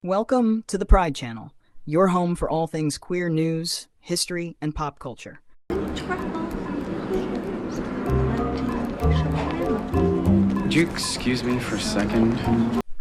Welcome to the Pride Channel, your home for all things queer news, history, and pop culture. Would you excuse me for a second?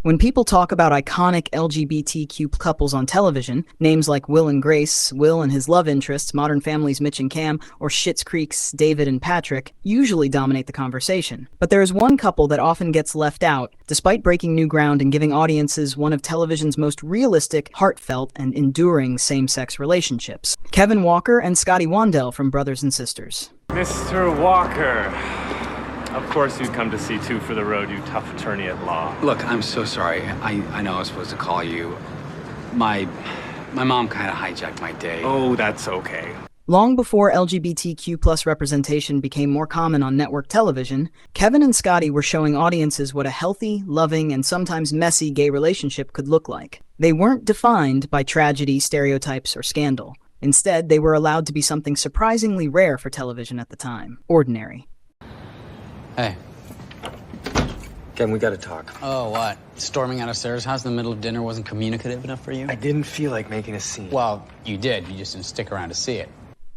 When people talk about iconic LGBTQ couples on television, names like Will and Grace, Will and his love interests, Modern Family's Mitch and Cam, or Schitt's Creek's David and Patrick, usually dominate the conversation. But there is one couple that often gets left out, despite breaking new ground and giving audiences one of television's most realistic, heartfelt, and enduring same-sex relationships. Kevin Walker and Scotty Wandell from Brothers and Sisters. Mr. Walker. Of course you'd come to see Two for the Road, you tough attorney at law. Look, I'm so sorry. I know I was supposed to call you. My mom kind of hijacked my day. Oh, that's okay. Long before LGBTQ+ representation became more common on network television, Kevin and Scotty were showing audiences what a healthy, loving, and sometimes messy gay relationship could look like. They weren't defined by tragedy, stereotypes, or scandal. Instead, they were allowed to be something surprisingly rare for television at the time: ordinary. Hey. Ken, we gotta talk. Oh, what? Storming out of Sarah's house in the middle of dinner wasn't communicative enough for you? I didn't feel like making a scene. Well, you did. You just didn't stick around to see it.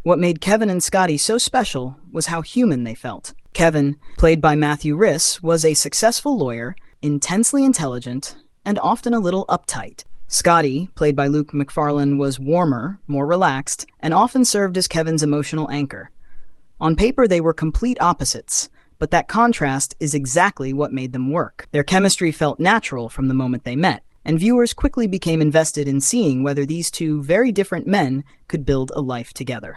What made Kevin and Scotty so special was how human they felt. Kevin, played by Matthew Rhys, was a successful lawyer, intensely intelligent, and often a little uptight. Scotty, played by Luke McFarlane, was warmer, more relaxed, and often served as Kevin's emotional anchor. On paper, they were complete opposites, but that contrast is exactly what made them work. Their chemistry felt natural from the moment they met, and viewers quickly became invested in seeing whether these two very different men could build a life together.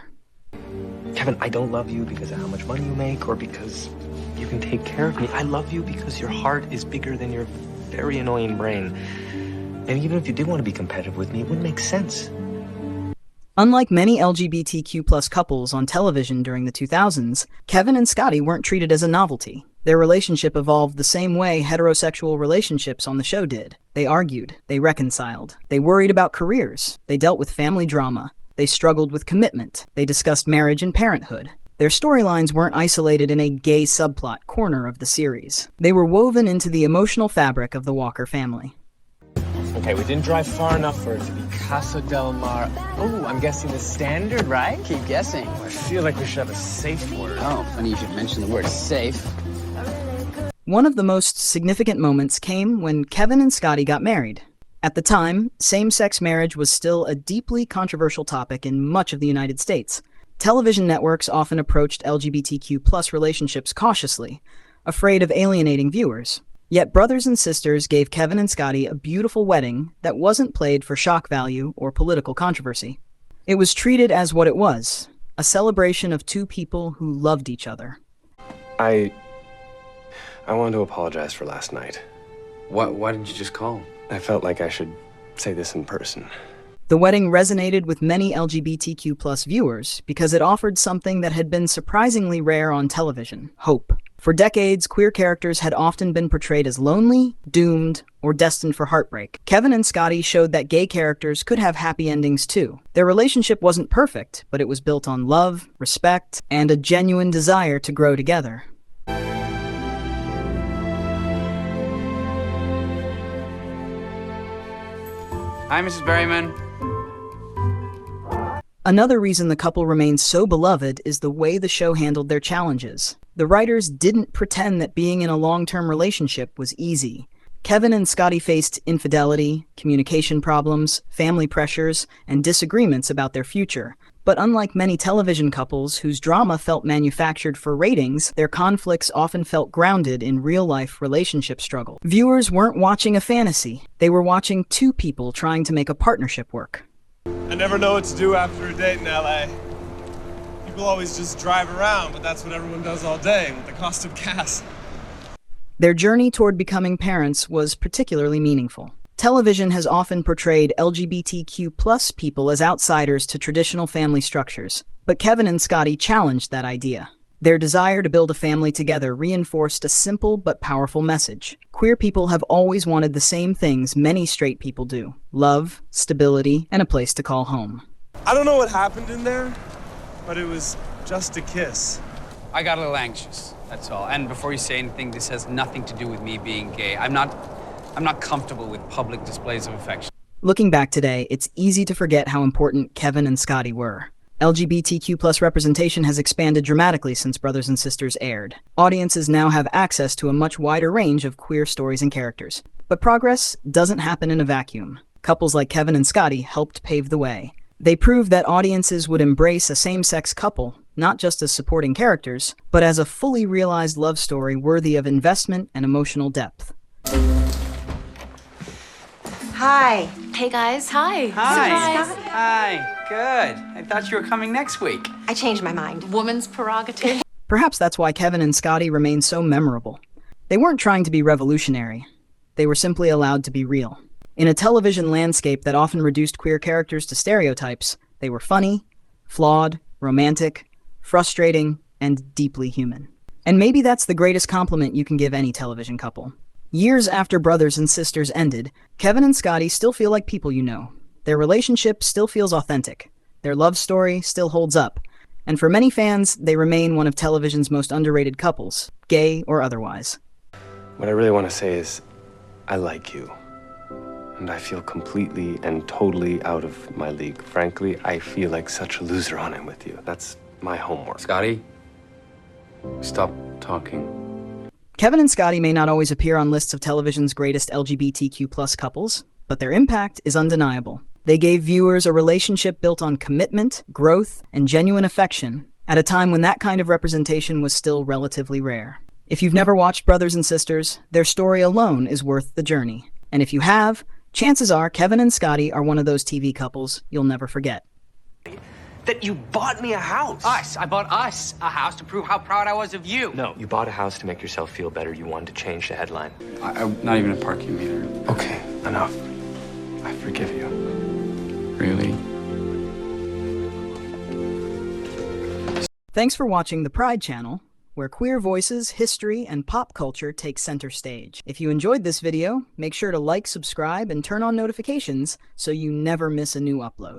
Kevin, I don't love you because of how much money you make or because you can take care of me. I love you because your heart is bigger than your very annoying brain. And even if you did want to be competitive with me, it wouldn't make sense. Unlike many LGBTQ+ couples on television during the 2000s, Kevin and Scotty weren't treated as a novelty. Their relationship evolved the same way heterosexual relationships on the show did. They argued, they reconciled, they worried about careers, they dealt with family drama, they struggled with commitment, they discussed marriage and parenthood. Their storylines weren't isolated in a gay subplot corner of the series. They were woven into the emotional fabric of the Walker family. Okay, we didn't drive far enough for it to be Casa del Mar. Oh, I'm guessing the standard, right? Keep guessing. I feel like we should have a safe word. Oh, funny you should mention the word safe. One of the most significant moments came when Kevin and Scotty got married. At the time, same-sex marriage was still a deeply controversial topic in much of the United States. Television networks often approached LGBTQ+ relationships cautiously, afraid of alienating viewers. Yet Brothers and Sisters gave Kevin and Scotty a beautiful wedding that wasn't played for shock value or political controversy. It was treated as what it was, a celebration of two people who loved each other. I wanted to apologize for last night. Why didn't you just call? I felt like I should say this in person. The wedding resonated with many LGBTQ+ viewers because it offered something that had been surprisingly rare on television: hope. For decades, queer characters had often been portrayed as lonely, doomed, or destined for heartbreak. Kevin and Scotty showed that gay characters could have happy endings too. Their relationship wasn't perfect, but it was built on love, respect, and a genuine desire to grow together. Hi, Mrs. Berryman. Another reason the couple remains so beloved is the way the show handled their challenges. The writers didn't pretend that being in a long-term relationship was easy. Kevin and Scotty faced infidelity, communication problems, family pressures, and disagreements about their future. But unlike many television couples whose drama felt manufactured for ratings, their conflicts often felt grounded in real-life relationship struggle. Viewers weren't watching a fantasy. They were watching two people trying to make a partnership work. I never know what to do after a date in LA. People always just drive around, but that's what everyone does all day with the cost of gas. Their journey toward becoming parents was particularly meaningful. Television has often portrayed LGBTQ+ people as outsiders to traditional family structures, but Kevin and Scotty challenged that idea. Their desire to build a family together reinforced a simple but powerful message. Queer people have always wanted the same things many straight people do: love, stability, and a place to call home. I don't know what happened in there, but it was just a kiss. I got a little anxious, that's all. And before you say anything, this has nothing to do with me being gay. I'm not comfortable with public displays of affection. Looking back today, it's easy to forget how important Kevin and Scotty were. LGBTQ plus representation has expanded dramatically since Brothers and Sisters aired. Audiences now have access to a much wider range of queer stories and characters. But progress doesn't happen in a vacuum. Couples like Kevin and Scotty helped pave the way. They proved that audiences would embrace a same-sex couple, not just as supporting characters, but as a fully realized love story worthy of investment and emotional depth. Hi. Hey guys, hi. Hi. Surprise. Hi. Good. I thought you were coming next week. I changed my mind. Woman's prerogative. Perhaps that's why Kevin and Scotty remain so memorable. They weren't trying to be revolutionary. They were simply allowed to be real. In a television landscape that often reduced queer characters to stereotypes, they were funny, flawed, romantic, frustrating, and deeply human. And maybe that's the greatest compliment you can give any television couple. Years after Brothers and Sisters ended, Kevin and Scotty still feel like people you know. Their relationship still feels authentic. Their love story still holds up. And for many fans, they remain one of television's most underrated couples, gay or otherwise. What I really want to say is, I like you. And I feel completely and totally out of my league. Frankly, I feel like such a loser on it with you. That's my homework. Scotty, stop talking. Kevin and Scotty may not always appear on lists of television's greatest LGBTQ plus couples, but their impact is undeniable. They gave viewers a relationship built on commitment, growth, and genuine affection at a time when that kind of representation was still relatively rare. If you've never watched Brothers and Sisters, their story alone is worth the journey. And if you have, chances are Kevin and Scotty are one of those TV couples you'll never forget. That you bought me a house. Us. I bought us a house to prove how proud I was of you. No, you bought a house to make yourself feel better. You wanted to change the headline. I'm not even a parking meter. Okay, enough. I forgive you. Really? Thanks for watching the Pride Channel, where queer voices, history, and pop culture take center stage. If you enjoyed this video, make sure to like, subscribe, and turn on notifications so you never miss a new upload.